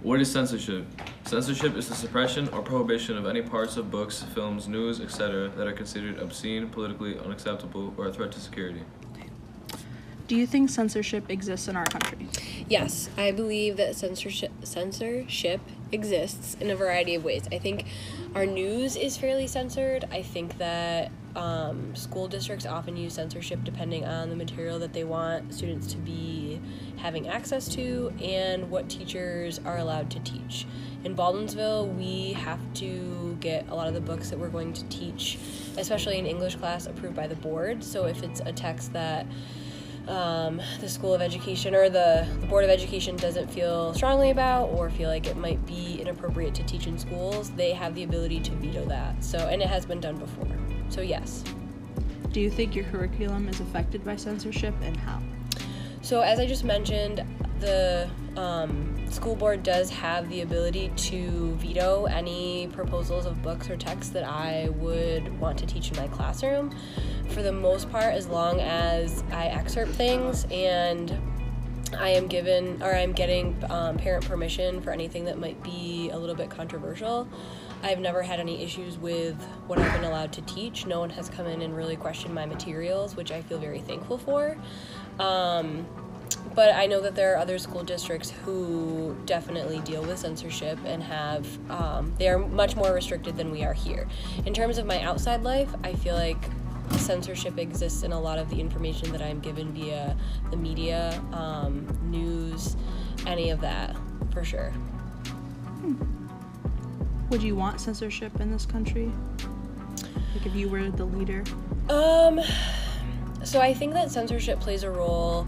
What is censorship? Censorship is the suppression or prohibition of any parts of books, films, news, etc. that are considered obscene, politically unacceptable, or a threat to security. Do you think censorship exists in our country? Yes, I believe that censorship exists in a variety of ways. I think our news is fairly censored. I think that school districts often use censorship depending on the material that they want students to be having access to and what teachers are allowed to teach. In Baldwinsville, we have to get a lot of the books that we're going to teach, especially in English class, approved by the board. So if it's a text that the School of Education or the Board of Education doesn't feel strongly about or feel like it might be inappropriate to teach in schools, they have the ability to veto that. So, and it has been done before. So yes. Do you think your curriculum is affected by censorship, and how? So as I just mentioned, the school board does have the ability to veto any proposals of books or texts that I would want to teach in my classroom. For the most part, as long as I excerpt things and I'm getting parent permission for anything that might be a little bit controversial, I've never had any issues with what I've been allowed to teach. No one has come in and really questioned my materials, which I feel very thankful for. But I know that there are other school districts who definitely deal with censorship and they are much more restricted than we are here. In terms of my outside life, I feel like censorship exists in a lot of the information that I'm given via the media, news, any of that, for sure. Would you want censorship in this country? Like if you were the leader? So I think that censorship plays a role,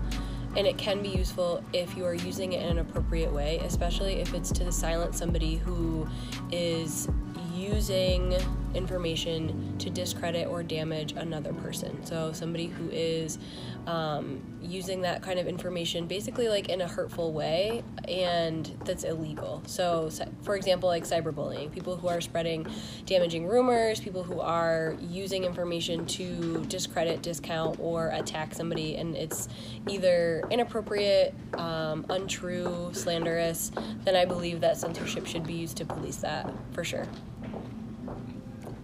and it can be useful if you are using it in an appropriate way, especially if it's to silence somebody who is using information to discredit or damage another person. So somebody who is using that kind of information basically like in a hurtful way, and that's illegal. So for example, like cyberbullying, people who are spreading damaging rumors, people who are using information to discredit, discount, or attack somebody, and it's either inappropriate, untrue, slanderous, then I believe that censorship should be used to police that, for sure.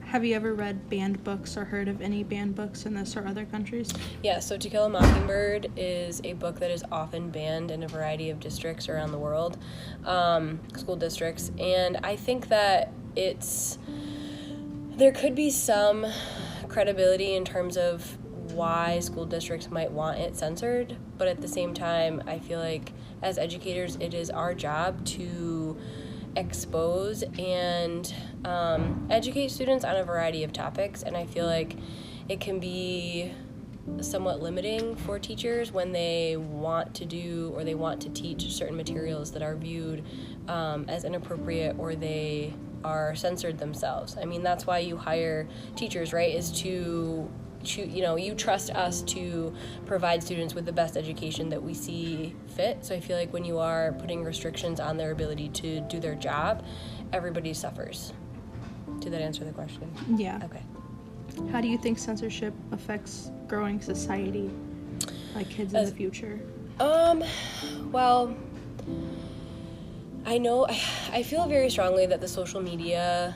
Have you ever read banned books or heard of any banned books in this or other countries? Yeah, so To Kill a Mockingbird is a book that is often banned in a variety of districts around the world, school districts, and I think that there could be some credibility in terms of why school districts might want it censored, but at the same time, I feel like as educators, it is our job to expose and educate students on a variety of topics, and I feel like it can be somewhat limiting for teachers when they want to do or they want to teach certain materials that are viewed as inappropriate or they are censored themselves. I mean, that's why you hire teachers, right, is to you trust us to provide students with the best education that we see fit. So I feel like when you are putting restrictions on their ability to do their job, everybody suffers. Did that answer the question? Yeah. Okay. How do you think censorship affects growing society, like kids in the future? Well, I feel very strongly that the social media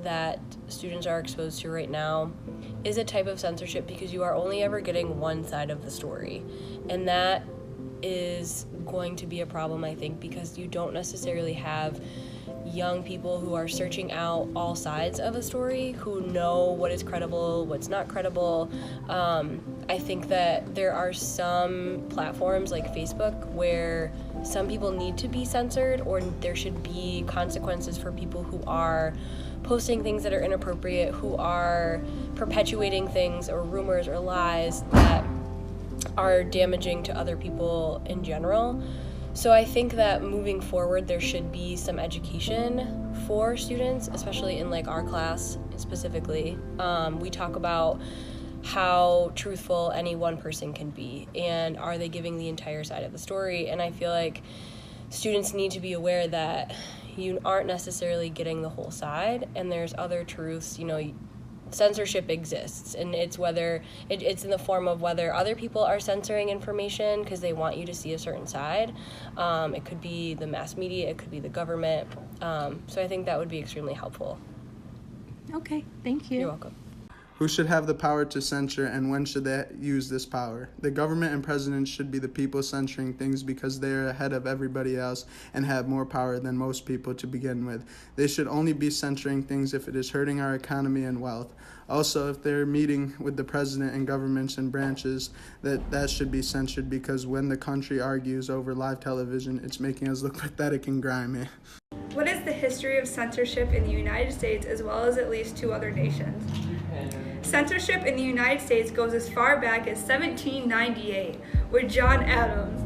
that students are exposed to right now is a type of censorship because you are only ever getting one side of the story, and that is going to be a problem, I think, because you don't necessarily have young people who are searching out all sides of a story, who know what is credible, what's not credible. I think that there are some platforms like Facebook where some people need to be censored, or there should be consequences for people who are posting things that are inappropriate, who are perpetuating things or rumors or lies that are damaging to other people in general. So I think that moving forward, there should be some education for students, especially in like our class specifically. We talk about how truthful any one person can be, and are they giving the entire side of the story? And I feel like students need to be aware that you aren't necessarily getting the whole side, and there's other truths, censorship exists, and it's whether it's in the form of whether other people are censoring information because they want you to see a certain side. It could be the mass media, it could be the government. So I think that would be extremely helpful. Okay, thank you. You're welcome. Who should have the power to censor, and when should they use this power? The government and presidents should be the people censoring things because they are ahead of everybody else and have more power than most people to begin with. They should only be censoring things if it is hurting our economy and wealth. Also, if they're meeting with the president and governments and branches, that should be censored because when the country argues over live television, it's making us look pathetic and grimy. What is the history of censorship in the United States as well as at least 2 other nations? Censorship in the United States goes as far back as 1798 with John Adams.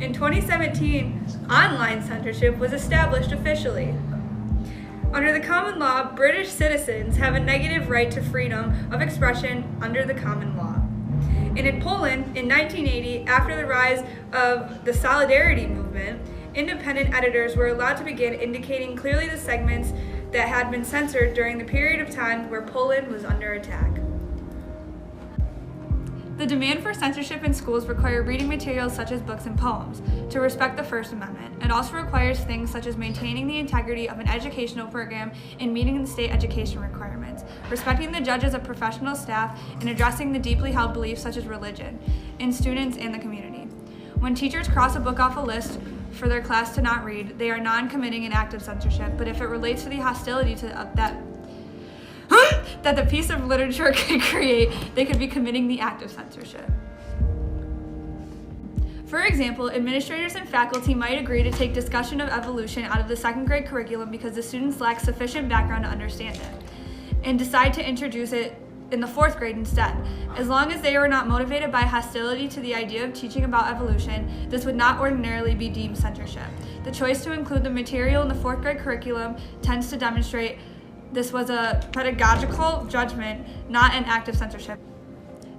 In 2017, online censorship was established officially. Under the common law, British citizens have a negative right to freedom of expression under the common law. And in Poland, in 1980, after the rise of the Solidarity movement, independent editors were allowed to begin indicating clearly the segments that had been censored during the period of time where Poland was under attack. The demand for censorship in schools require reading materials such as books and poems to respect the First Amendment. It also requires things such as maintaining the integrity of an educational program and meeting the state education requirements, respecting the judges of professional staff, and addressing the deeply held beliefs such as religion in students and the community. When teachers cross a book off a list for their class to not read, they are non-committing an act of censorship, but if it relates to the hostility to that the piece of literature could create, they could be committing the act of censorship. For example, administrators and faculty might agree to take discussion of evolution out of the 2nd grade curriculum because the students lack sufficient background to understand it, and decide to introduce it in the 4th grade instead. As long as they are not motivated by hostility to the idea of teaching about evolution, this would not ordinarily be deemed censorship. The choice to include the material in the 4th grade curriculum tends to demonstrate this was a pedagogical judgment, not an act of censorship.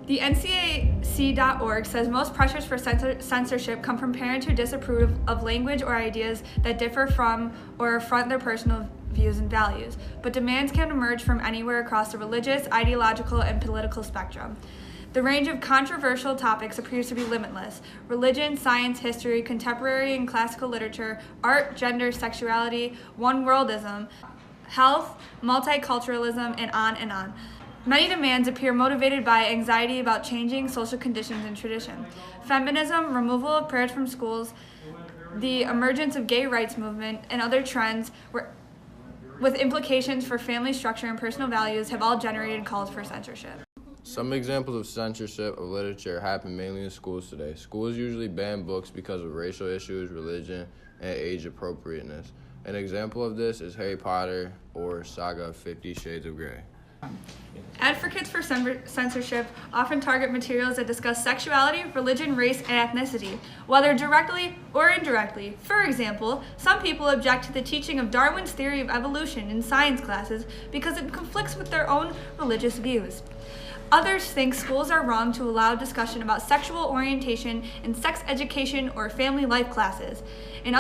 The NCAC.org says most pressures for censorship come from parents who disapprove of language or ideas that differ from or affront their personal views and values, but demands can emerge from anywhere across the religious, ideological, and political spectrum. The range of controversial topics appears to be limitless: religion, science, history, contemporary and classical literature, art, gender, sexuality, one-worldism, health, multiculturalism, and on and on. Many demands appear motivated by anxiety about changing social conditions and tradition. Feminism, removal of prayers from schools, the emergence of gay rights movement, and other trends with implications for family structure and personal values have all generated calls for censorship. Some examples of censorship of literature happen mainly in schools today. Schools usually ban books because of racial issues, religion, and age appropriateness. An example of this is Harry Potter or Saga of 50 Shades of Grey. Advocates for censorship often target materials that discuss sexuality, religion, race, and ethnicity, whether directly or indirectly. For example, some people object to the teaching of Darwin's theory of evolution in science classes because it conflicts with their own religious views. Others think schools are wrong to allow discussion about sexual orientation in sex education or family life classes. And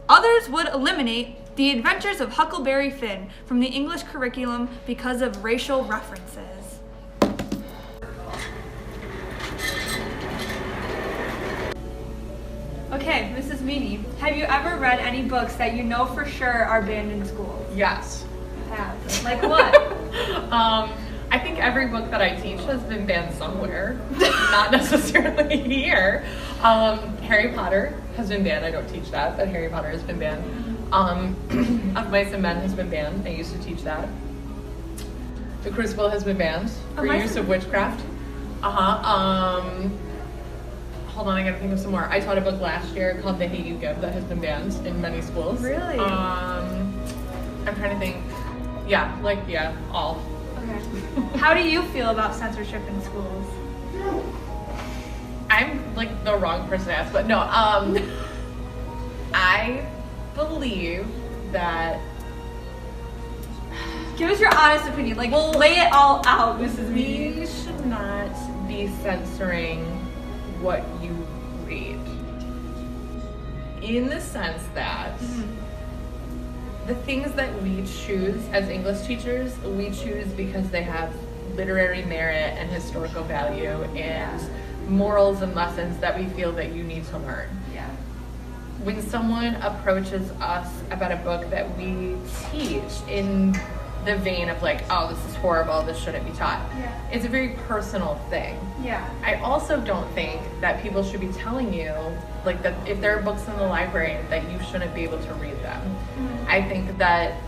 others would eliminate The Adventures of Huckleberry Finn from the English curriculum because of racial references. Okay, Mrs. Meany, have you ever read any books that you know for sure are banned in schools? Yes. Have. Like what? I think every book that I teach has been banned somewhere, not necessarily here. Harry Potter has been banned. I don't teach that, but Harry Potter has been banned. Of Mice and Men has been banned. I used to teach that. The Crucible has been banned for use of witchcraft. Hold on, I gotta think of some more. I taught a book last year called The Hate You Give that has been banned in many schools. Really? I'm trying to think. Yeah, all. Okay. How do you feel about censorship in schools? I'm like the wrong person to ask, but no, I believe that. Give us your honest opinion. Like, lay it all out, Mrs. Meany. We should not be censoring what you read. In the sense that the things that we choose as English teachers, we choose because they have literary merit and historical value and morals and lessons that we feel that you need to learn. Yeah. When someone approaches us about a book that we teach in the vein of like, oh, this is horrible, this shouldn't be taught, it's a very personal thing. Yeah. I also don't think that people should be telling you like that if there are books in the library that you shouldn't be able to read them. Mm-hmm. I think that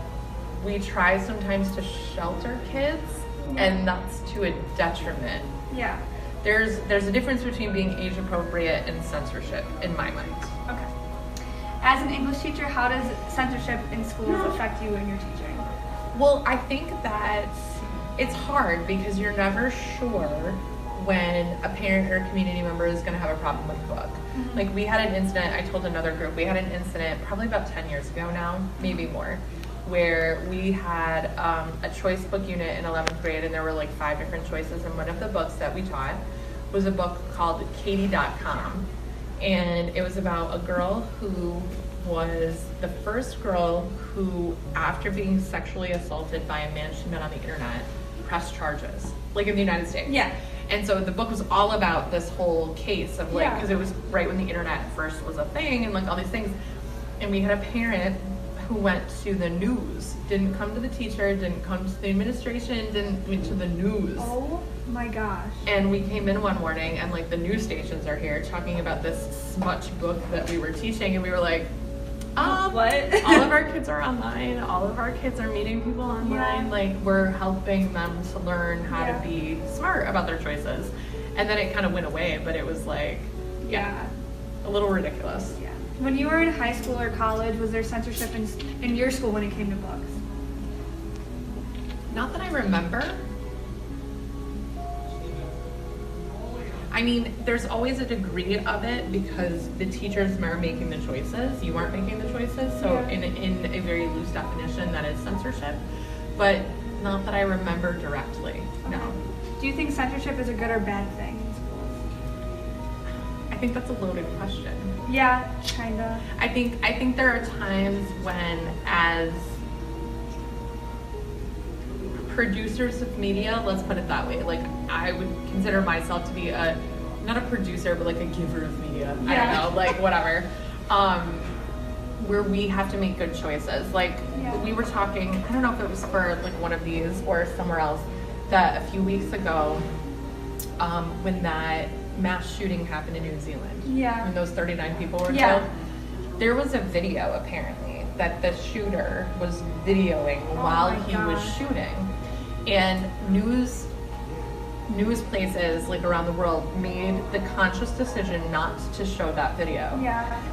we try sometimes to shelter kids, and that's to a detriment. Yeah. There's a difference between being age appropriate and censorship in my mind. Okay. As an English teacher, how does censorship in schools affect you in your teaching? Well, I think that it's hard because you're never sure when a parent or a community member is going to have a problem with a book. Mm-hmm. Like we had an incident, I told another group, we had an incident probably about 10 years ago now, maybe more, where we had a choice book unit in 11th grade, and there were like 5 different choices, and one of the books that we taught was a book called Katie.com, and it was about a girl who was the first girl who, after being sexually assaulted by a man she met on the internet, pressed charges, like in the United States. Yeah. And so the book was all about this whole case of like, because it was right when the internet first was a thing and like all these things. And we had a parent who went to the news, didn't come to the teacher, didn't come to the administration, went to the news. Oh my gosh. And we came in one morning and like the news stations are here talking about this smutch book that we were teaching, and we were like, what? all of our kids are online, all of our kids are meeting people online, like we're helping them to learn how to be smart about their choices. And then it kind of went away, but it was like, a little ridiculous. Yeah. When you were in high school or college, was there censorship in your school when it came to books? Not that I remember. I mean, there's always a degree of it because the teachers are making the choices. You aren't making the choices. So in a very loose definition, that is censorship. But not that I remember directly, no. Do you think censorship is a good or bad thing in schools? I think that's a loaded question. Yeah, kinda. I think there are times when, as producers of media, let's put it that way, like I would consider myself to be not a producer, but like a giver of media. I don't know, like whatever. Where we have to make good choices. Like we were talking, I don't know if it was for like one of these or somewhere else, that a few weeks ago, when that mass shooting happened in New Zealand, when those 39 people were killed, there was a video apparently that the shooter was videoing while he was shooting, and news places like around the world made the conscious decision not to show that video.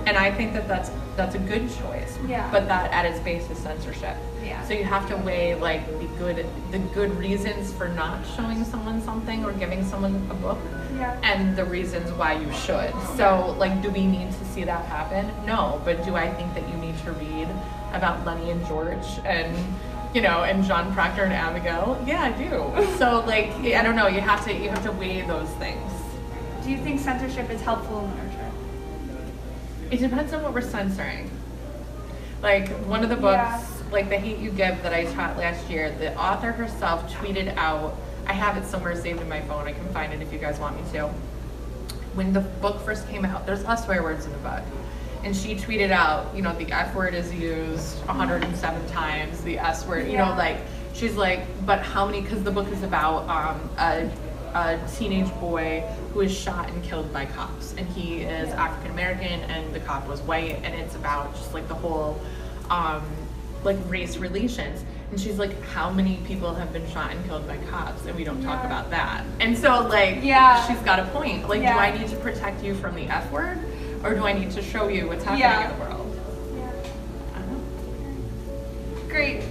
And I think that that's a good choice. But that at its base is censorship. So you have to weigh like the good reasons for not showing someone something or giving someone a book, and the reasons why you should. So like, do we need to see that happen? No, but do I think that you need to read about Lenny and George and and John Proctor and Abigail? Yeah, I do. So like, I don't know, you have to weigh those things. Do you think censorship is helpful in literature? It depends on what we're censoring. Like one of the books, like The Hate You Give that I taught last year, the author herself tweeted out, I have it somewhere saved in my phone, I can find it if you guys want me to. When the book first came out, there's less swear words in the book. And she tweeted out, the F word is used 107 times, the S word, like, she's like, but how many, because the book is about a teenage boy who is shot and killed by cops. And he is African American and the cop was white, and it's about just like the whole, like race relations. And she's like, how many people have been shot and killed by cops and we don't talk about that? And so like, she's got a point. Like, do I need to protect you from the F word? Or do I need to show you what's happening in the world? I don't know. Great.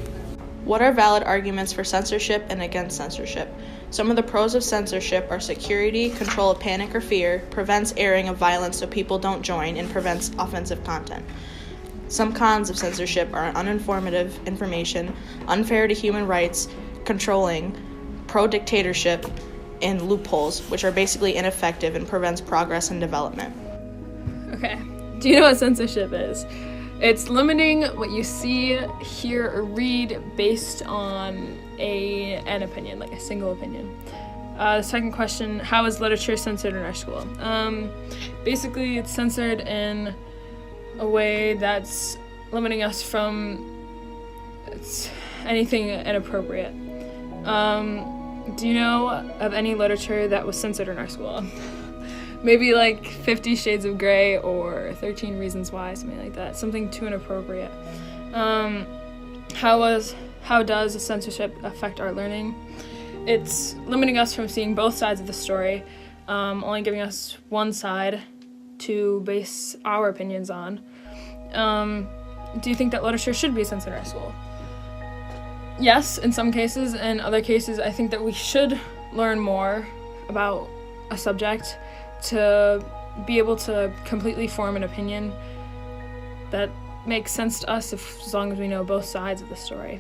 What are valid arguments for censorship and against censorship? Some of the pros of censorship are security, control of panic or fear, prevents airing of violence so people don't join, and prevents offensive content. Some cons of censorship are uninformative information, unfair to human rights, controlling, pro-dictatorship, and loopholes, which are basically ineffective and prevents progress and development. Okay. Do you know what censorship is? It's limiting what you see, hear, or read based on an opinion, like a single opinion. The second question, how is literature censored in our school? Basically, it's censored in a way that's limiting us from anything inappropriate. Do you know of any literature that was censored in our school? Maybe like 50 Shades of Grey or 13 Reasons Why, something like that. Something too inappropriate. How does censorship affect our learning? It's limiting us from seeing both sides of the story, only giving us one side to base our opinions on. Do you think that literature should be censored in our school? Yes, in some cases. In other cases, I think that we should learn more about a subject to be able to completely form an opinion that makes sense to us as long as we know both sides of the story.